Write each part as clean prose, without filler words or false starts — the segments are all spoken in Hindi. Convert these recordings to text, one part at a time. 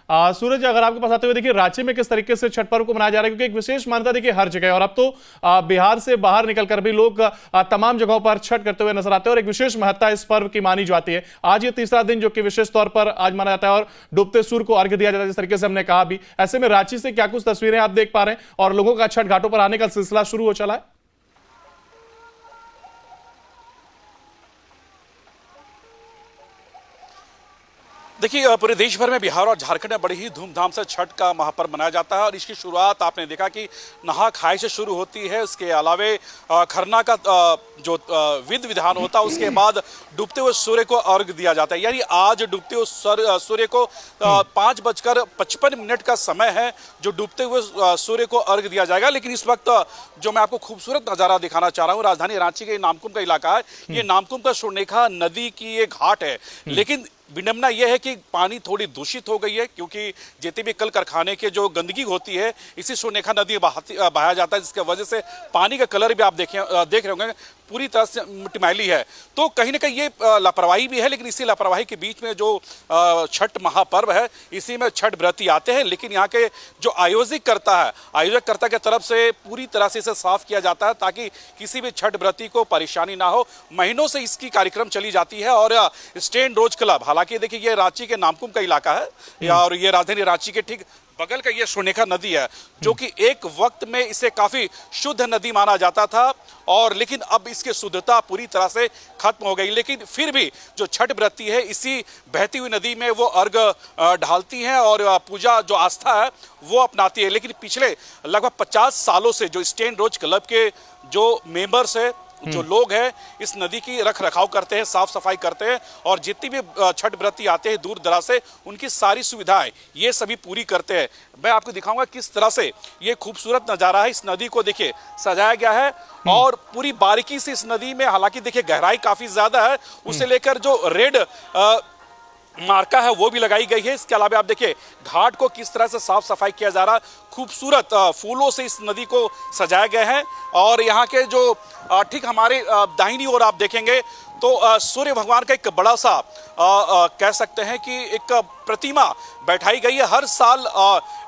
सूरज, अगर आपके पास आते हुए देखिए रांची में किस तरीके से छठ पर्व को मनाया जा रहा है, क्योंकि एक विशेष मान्यता देखिए हर जगह, और अब तो बिहार से बाहर निकलकर भी लोग तमाम जगहों पर छठ करते हुए नजर आते हैं और एक विशेष महत्ता इस पर्व की मानी जाती है। आज ये तीसरा दिन जो कि विशेष तौर पर आज माना जाता है और डूबते सूर्य को अर्घ्य दिया जाता है, जिस तरीके से हमने कहा भी। ऐसे में रांची से क्या कुछ तस्वीरें आप देख पा रहे हैं और लोगों का छठ घाटों पर आने का सिलसिला शुरू हो चला है? देखिए, पूरे देश भर में बिहार और झारखंड में बड़ी ही धूमधाम से छठ का महापर्व मनाया जाता है और इसकी शुरुआत आपने देखा कि नहा खाई से शुरू होती है। उसके अलावे खरना का जो विधि विधान होता है, उसके बाद डूबते हुए सूर्य को अर्घ दिया जाता है। यानी आज डूबते हुए सूर्य को 5:55 का समय है जो डूबते हुए सूर्य को अर्घ दिया जाएगा। लेकिन इस वक्त जो मैं आपको खूबसूरत नज़ारा दिखाना चाह रहा हूँ, राजधानी रांची के नामकुम का इलाका है। ये नामकुम का स्वर्णरेखा नदी की ये घाट है, लेकिन विडंबना यह है कि पानी थोड़ी दूषित हो गई है, क्योंकि जितने भी कल कारखाने के जो गंदगी होती है इसी स्वर्णरेखा नदी बहाया जाता है, जिसकी वजह से पानी का कलर भी आप देख रहे होंगे पूरी तरह से मिटमैली है। तो कहीं ना कहीं ये लापरवाही भी है, लेकिन इसी लापरवाही के बीच में जो छठ महापर्व है, इसी में छठ व्रती आते हैं। लेकिन यहाँ के जो आयोजकर्ता के तरफ से पूरी तरह से इसे साफ किया जाता है ताकि किसी भी छठ व्रती को परेशानी ना हो। महीनों से इसकी कार्यक्रम चली जाती है और स्टैंड रोज क्लब, हालांकि देखिए ये रांची के नामकुम का इलाका है और ये राजधानी रांची के ठीक बगल का ये स्वर्णरेखा नदी है, जो कि एक वक्त में इसे काफी शुद्ध नदी माना जाता था और लेकिन अब इसकी शुद्धता पूरी तरह से खत्म हो गई। लेकिन फिर भी जो छठ व्रती है इसी बहती हुई नदी में वो अर्घ ढालती हैं और पूजा जो आस्था है वो अपनाती है। लेकिन पिछले लगभग 50 सालों से जो स्टैंड रोज क्लब के जो मेंबर्स है, जो लोग हैं, इस नदी की रख रखाव करते हैं, साफ सफाई करते हैं और जितनी भी छठ व्रती आते हैं दूर दराज से, उनकी सारी सुविधाएं ये सभी पूरी करते हैं। मैं आपको दिखाऊंगा किस तरह से ये खूबसूरत नज़ारा है। इस नदी को देखिए सजाया गया है और पूरी बारीकी से इस नदी में, हालांकि देखिए गहराई काफी ज्यादा है, उसे लेकर जो रेड मार्का है वो भी लगाई गई है। इसके अलावा आप देखिए घाट को किस तरह से साफ सफाई किया जा रहा है, खूबसूरत फूलों से इस नदी को सजाया गया है। और यहाँ के जो ठीक हमारे दाहिनी ओर आप देखेंगे तो सूर्य भगवान का एक बड़ा सा कह सकते हैं कि एक प्रतिमा बैठाई गई है। हर साल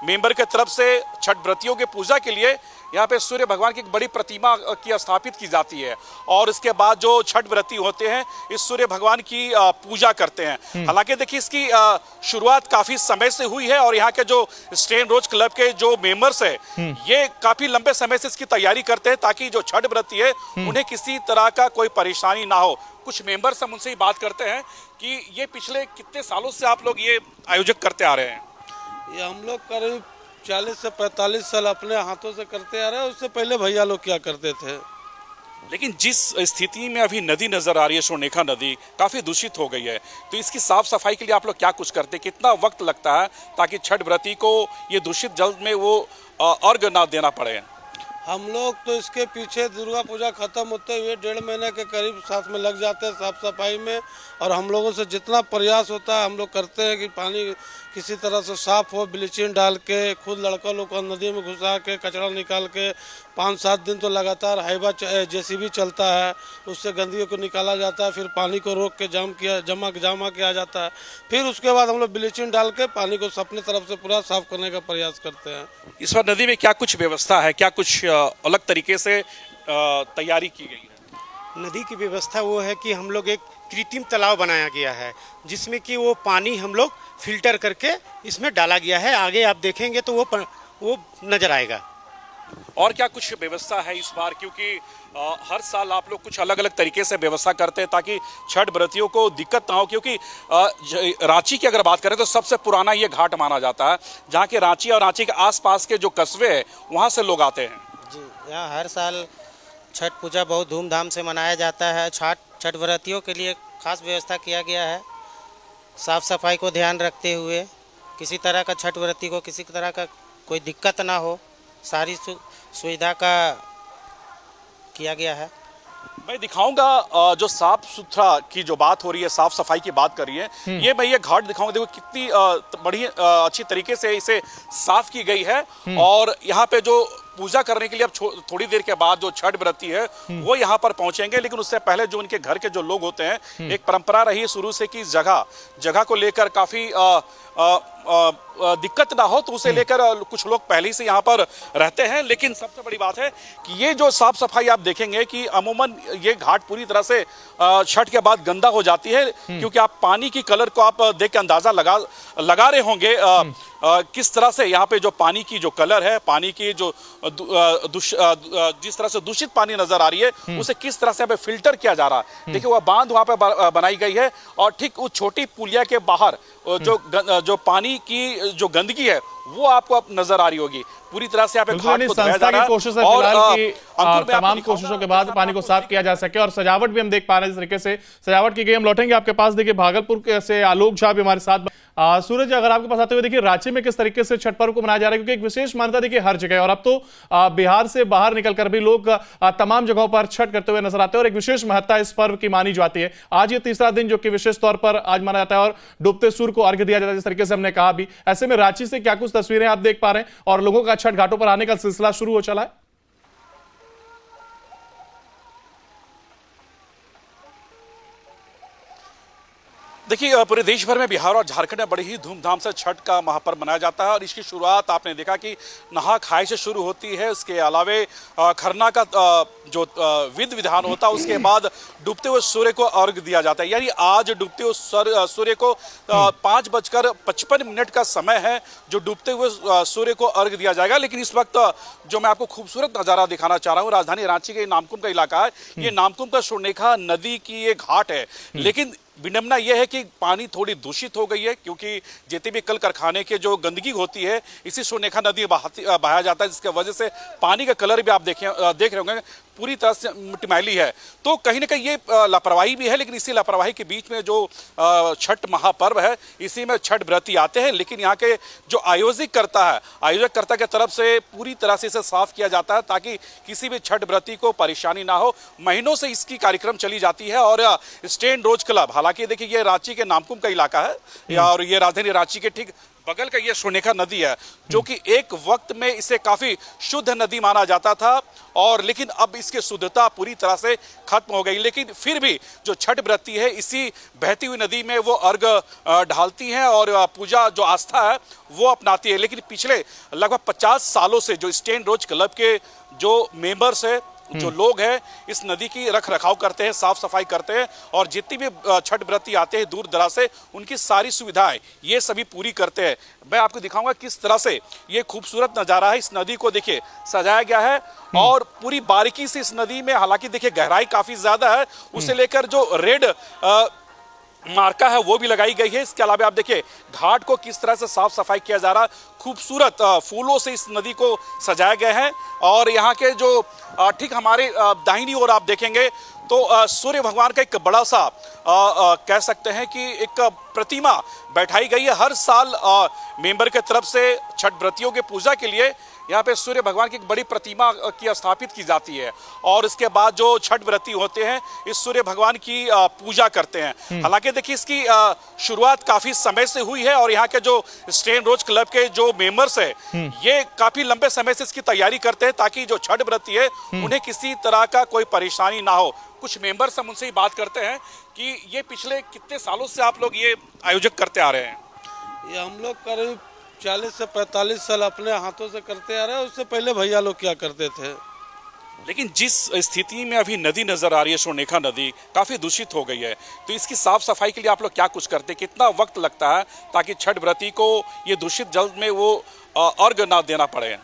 मेंबर के तरफ से छठ व्रतियों के पूजा के लिए यहाँ पे सूर्य भगवान की एक बड़ी प्रतिमा की स्थापित की जाती है और इसके बाद जो छठ व्रती होते हैं इस सूर्य भगवान की पूजा करते हैं। हालांकि देखिए इसकी शुरुआत काफी समय से हुई है और यहाँ के जो स्टैंड रोज क्लब के जो मेंबर्स है ये काफी लंबे समय से इसकी तैयारी करते हैं ताकि जो छठ व्रती है उन्हें किसी तरह का कोई परेशानी ना हो। कुछ मेंबर्स हम उनसे ही बात करते हैं कि ये पिछले कितने सालों से आप लोग ये आयोजक करते आ रहे हैं? ये हम लोग करीब 40 से 45 साल अपने हाथों से करते आ रहे हैं। उससे पहले भैया लोग क्या करते थे। लेकिन जिस स्थिति में अभी नदी नजर आ रही है, स्वर्णरेखा नदी काफी दूषित हो गई है, तो इसकी साफ सफाई के लिए आप लोग क्या कुछ करते हैं? कितना वक्त लगता है ताकि छठ व्रती को ये दूषित जल में वो अर्घ ना देना पड़े? हम लोग तो इसके पीछे दुर्गा पूजा खत्म होते हुए 1.5 महीने के करीब साथ में लग जाते हैं साफ सफाई में। और हम लोगों से जितना प्रयास होता है हम लोग करते हैं कि पानी किसी तरह से साफ हो, ब्लीचिंग डाल के, खुद लड़का लोग को नदी में घुसा के कचरा निकाल के 5-7 दिन तो लगातार हाइवा जेसीबी चलता है, उससे गंदगी को निकाला जाता है, फिर पानी को रोक के जमा किया जाता है, फिर उसके बाद हम लोग ब्लीचिंग डाल के पानी को अपने तरफ से पूरा साफ करने का प्रयास करते हैं। इस बार नदी में क्या कुछ व्यवस्था है, क्या कुछ अलग तरीके से तैयारी की गई है? नदी की व्यवस्था वो है कि हम लोग एक कृत्रिम तालाब बनाया गया है जिसमें कि वो पानी हम लोग फिल्टर करके इसमें डाला गया है। आगे आप देखेंगे तो वो नजर आएगा। और क्या कुछ व्यवस्था है इस बार, क्योंकि हर साल आप लोग कुछ अलग अलग तरीके से व्यवस्था करते हैं ताकि छठ व्रतियों को दिक्कत ना हो? क्योंकि रांची की अगर बात करें तो सबसे पुराना ये घाट माना जाता है, जहाँ के रांची और रांची के आसपास के जो कस्बे हैं वहाँ से लोग आते हैं। जी, यहाँ हर साल छठ पूजा बहुत धूमधाम से मनाया जाता है। छठ व्रतियों के लिए खास व्यवस्था किया गया है, साफ सफाई को ध्यान रखते हुए किसी तरह का छठ व्रती को किसी तरह का कोई दिक्कत ना हो, सारी सुविधा का किया गया है। मैं दिखाऊंगा जो साफ सुथरा की जो बात हो रही है, साफ सफाई की बात कर रही है, ये मैं ये घाट दिखाऊंगा। देखो कितनी बड़ी अच्छी तरीके से इसे साफ की गई है और यहाँ पे जो पूजा करने के लिए अब थोड़ी देर के बाद जो छठ व्रती है वो यहाँ पर पहुंचेंगे, लेकिन उससे पहले जो उनके घर के जो लोग होते हैं, एक परंपरा रही है शुरू से कि जगह को लेकर काफी दिक्कत ना हो, तो उसे लेकर कुछ लोग पहले ही से यहाँ पर रहते हैं। लेकिन सबसे बड़ी बात है कि ये जो साफ सफाई आप देखेंगे कि अमूमन ये घाट पूरी तरह से छठ के बाद गंदा हो जाती है, क्योंकि आप पानी की कलर को आप देख के अंदाजा लगा रहे होंगे किस तरह से यहाँ पे जो पानी की जो कलर है, पानी की जो जिस तरह से दूषित पानी नजर आ रही है, उसे किस तरह से यहाँ पे फिल्टर किया जा रहा है। देखिए वह बांध वहां पे बनाई गई है और ठीक उस छोटी पुलिया के बाहर जो पानी की जो गंदगी है वो आपको अब नजर आ रही होगी। पूरी तरह से यहाँ पे घाट को धोया जा रहा है कोशिश है और फिलहाल की अंकुर में तमाम कोशिशों के बाद पानी को साफ किया जा सके और सजावट भी हम देख पा रहे हैं। इस तरीके से सजावट की गई। हम लौटेंगे आपके पास। देखिए भागलपुर से आलोक झा भी हमारे साथ। सूरज, अगर आपके पास आते हुए देखिए रांची में किस तरीके से छठ पर्व को मनाया जा रहा है, क्योंकि एक विशेष मान्यता देखिए हर जगह, और अब तो बिहार से बाहर निकलकर भी लोग तमाम जगहों पर छठ करते हुए नजर आते हैं और एक विशेष महत्ता इस पर्व की मानी जाती है। आज ये तीसरा दिन जो कि विशेष तौर पर आज माना जाता है और डूबते सूर्य को अर्घ्य दिया जाता है, जिस तरीके से हमने कहा भी। ऐसे में रांची से क्या कुछ तस्वीरें आप देख पा रहे हैं और लोगों का छठ घाटों पर आने का सिलसिला शुरू हो चला है? देखिए पूरे देश भर में बिहार और झारखंड में बड़ी ही धूमधाम से छठ का महापर्व मनाया जाता है और इसकी शुरुआत आपने देखा कि नहा खाए से शुरू होती है। उसके अलावे खरना का जो विधि विधान होता है, उसके बाद डूबते हुए सूर्य को अर्घ्य दिया जाता है। यानी आज डूबते हुए सूर्य को 5:55 का समय है जो डूबते हुए सूर्य को अर्घ्य दिया जाएगा। लेकिन इस वक्त जो मैं आपको खूबसूरत नज़ारा दिखाना चाह रहा हूँ, राजधानी रांची के नामकुम का इलाका है। ये नामकुम का स्वर्णरेखा नदी की ये घाट है, लेकिन विडंबना यह है कि पानी थोड़ी दूषित हो गई है, क्योंकि जितने भी कल कारखाने के जो गंदगी होती है इसी स्वर्णरेखा नदी बहाया जाता है, जिसकी वजह से पानी का कलर भी आप देख रहे होंगे पूरी तरह से मिटमैली है। तो कहीं ना कहीं ये लापरवाही भी है, लेकिन इसी लापरवाही के बीच में जो छठ महापर्व है, इसी में छठ व्रती आते हैं। लेकिन यहाँ के जो आयोजककर्ता के तरफ से पूरी तरह से इसे साफ किया जाता है ताकि किसी भी छठ व्रती को परेशानी ना हो। महीनों से इसकी कार्यक्रम चली जाती है और स्टैंड रोज क्लब, हालांकि देखिए ये रांची के नामकुम का इलाका है और ये राजधानी रांची के ठीक बगल का ये स्वर्णरेखा नदी है, जो कि एक वक्त में इसे काफी शुद्ध नदी माना जाता था और लेकिन अब इसकी शुद्धता पूरी तरह से खत्म हो गई। लेकिन फिर भी जो छठ व्रती है इसी बहती हुई नदी में वो अर्घ ढालती हैं और पूजा जो आस्था है वो अपनाती है। लेकिन पिछले लगभग 50 सालों से जो स्टैंड रोज क्लब के जो मेंबर्स है, जो लोग हैं, इस नदी की रख रखाव करते हैं, साफ सफाई करते हैं और जितनी भी छठ व्रती आते हैं दूर दराज से, उनकी सारी सुविधाएं ये सभी पूरी करते हैं। मैं आपको दिखाऊंगा किस तरह से ये खूबसूरत नज़ारा है। इस नदी को देखिए सजाया गया है और पूरी बारीकी से इस नदी में, हालांकि देखिए गहराई काफी ज्यादा है, उसे लेकर जो रेड मार्का है वो भी लगाई गई है। इसके अलावा आप देखिए घाट को किस तरह से साफ सफाई किया जा रहा है, खूबसूरत फूलों से इस नदी को सजाया गया है। और यहाँ के जो ठीक हमारे दाहिनी ओर आप देखेंगे तो सूर्य भगवान का एक बड़ा सा कह सकते हैं कि एक प्रतिमा बैठाई गई है। हर साल मेंबर के तरफ से छठ व्रतियों के पूजा के लिए यहाँ पे सूर्य भगवान की एक बड़ी प्रतिमा की स्थापित की जाती है और इसके बाद जो छठ व्रती होते हैं इस सूर्य भगवान की पूजा करते हैं। हालांकि देखिए इसकी शुरुआत काफी समय से हुई है और यहाँ के जो स्टैंड रोज क्लब के जो मेंबर्स है ये काफी लंबे समय से इसकी तैयारी करते हैं ताकि जो छठ व्रती है उन्हें किसी तरह का कोई परेशानी ना हो। कुछ मेंबर्स हम उनसे ही बात करते हैं कि ये पिछले कितने सालों से आप लोग ये आयोजक करते आ रहे हैं? ये हम लोग करीब 40 से 45 साल अपने हाथों से करते आ रहे हैं। उससे पहले भैया लोग क्या करते थे। लेकिन जिस स्थिति में अभी नदी नजर आ रही है, स्वर्णरेखा नदी काफी दूषित हो गई है, तो इसकी साफ सफाई के लिए आप लोग क्या कुछ करते हैं? कितना वक्त लगता है ताकि छठ व्रती को ये दूषित जल में वो अर्घ ना देना पड़े?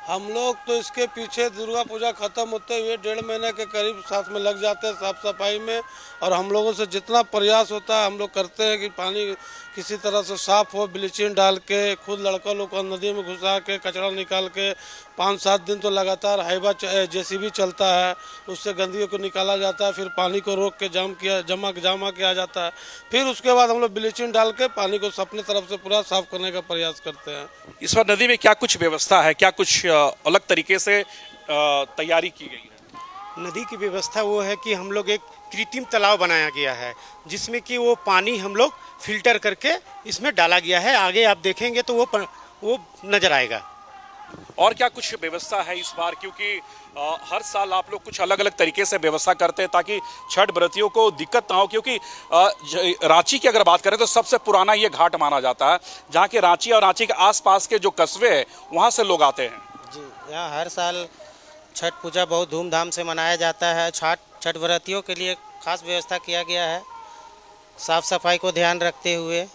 हम लोग तो इसके पीछे दुर्गा पूजा खत्म होते हुए 1.5 महीने के करीब साथ में लग जाते हैं साफ सफाई में। और हम लोगों से जितना प्रयास होता है हम लोग करते हैं कि पानी किसी तरह से साफ हो, ब्लीचिंग डाल के, खुद लड़का लोग को नदी में घुसा के कचरा निकाल के 5-7 दिन तो लगातार हाइबा जेसीबी चलता है, उससे गंदगी को निकाला जाता है, फिर पानी को रोक के जमा किया जाता है, फिर उसके बाद हम लोग ब्लीचिंग डाल के पानी को अपने तरफ से पूरा साफ करने का प्रयास करते हैं। इस बार नदी में क्या कुछ व्यवस्था है, क्या कुछ अलग तरीके से तैयारी की गई है? नदी की व्यवस्था वो है कि हम लोग एक कृत्रिम तालाब बनाया गया है जिसमें कि वो पानी हम लोग फिल्टर करके इसमें डाला गया है। आगे आप देखेंगे तो वो नज़र आएगा। और क्या कुछ व्यवस्था है इस बार, क्योंकि हर साल आप लोग कुछ अलग अलग तरीके से व्यवस्था करते हैं ताकि छठ व्रतियों को दिक्कत ना हो, क्योंकि रांची की अगर बात करें तो सबसे पुराना ये घाट माना जाता है, जहाँ के रांची और रांची के आसपास के जो कस्बे हैं वहाँ से लोग आते हैं। जी, यहाँ हर साल छठ पूजा बहुत धूमधाम से मनाया जाता है। छठ व्रतियों के लिए खास व्यवस्था किया गया है, साफ सफाई को ध्यान रखते हुए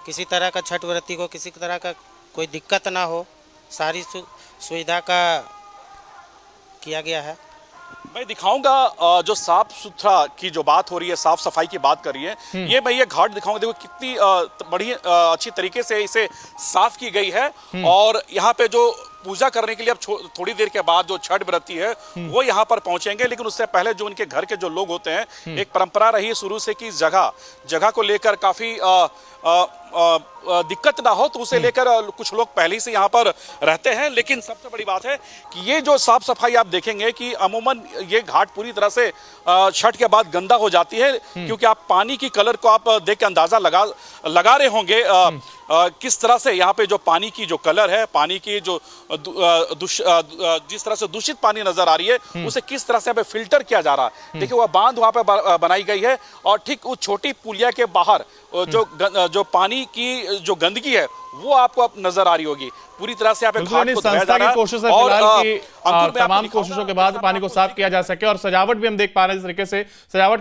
किसी तरह का छठ व्रती को किसी तरह का कोई दिक्कत ना हो, सारी सुविधा का किया गया है। मैं दिखाऊंगा जो साफ सुथरा की जो बात हो रही है, साफ सफाई की बात कर रही है, ये मैं ये घाट दिखाऊंगा। देखो कितनी बड़ी अच्छी तरीके से इसे साफ की गई है। और यहाँ पे जो पूजा करने के लिए अब थोड़ी देर के बाद जो छठ व्रती है वो यहाँ पर पहुंचेंगे, लेकिन उससे पहले जो उनके घर के जो लोग होते हैं, एक परंपरा रही है शुरू से कि जगह को लेकर काफी दिक्कत ना हो, तो उसे लेकर कुछ लोग पहले से यहाँ पर रहते हैं। लेकिन सबसे बड़ी बात है कि ये जो साफ सफाई आप देखेंगे कि अमूमन ये घाट पूरी तरह से छठ के बाद गंदा हो जाती है, क्योंकि आप पानी की कलर को आप देख के अंदाजा लगा रहे होंगे किस तरह से यहाँ पे जो पानी की जो कलर है, पानी की जो जिस तरह से दूषित पानी नजर आ रही है, उसे किस तरह से यहाँ पे फिल्टर किया जा रहा है। देखिए वह बांध वहाँ पे बनाई गई है और ठीक उस छोटी पुलिया के बाहर जो पानी की जो गंदगी है वो आपको अब नजर आ रही होगी। पूरी तरह से यहाँ पे घाट को धोया जा रहा है कोशिश है और फिलहाल कि अंकुर, मैं आपको तमाम कोशिशों के बाद पानी को साफ किया जा सके। और सजावट भी हम देख पा रहे हैं इस तरीके से सजावट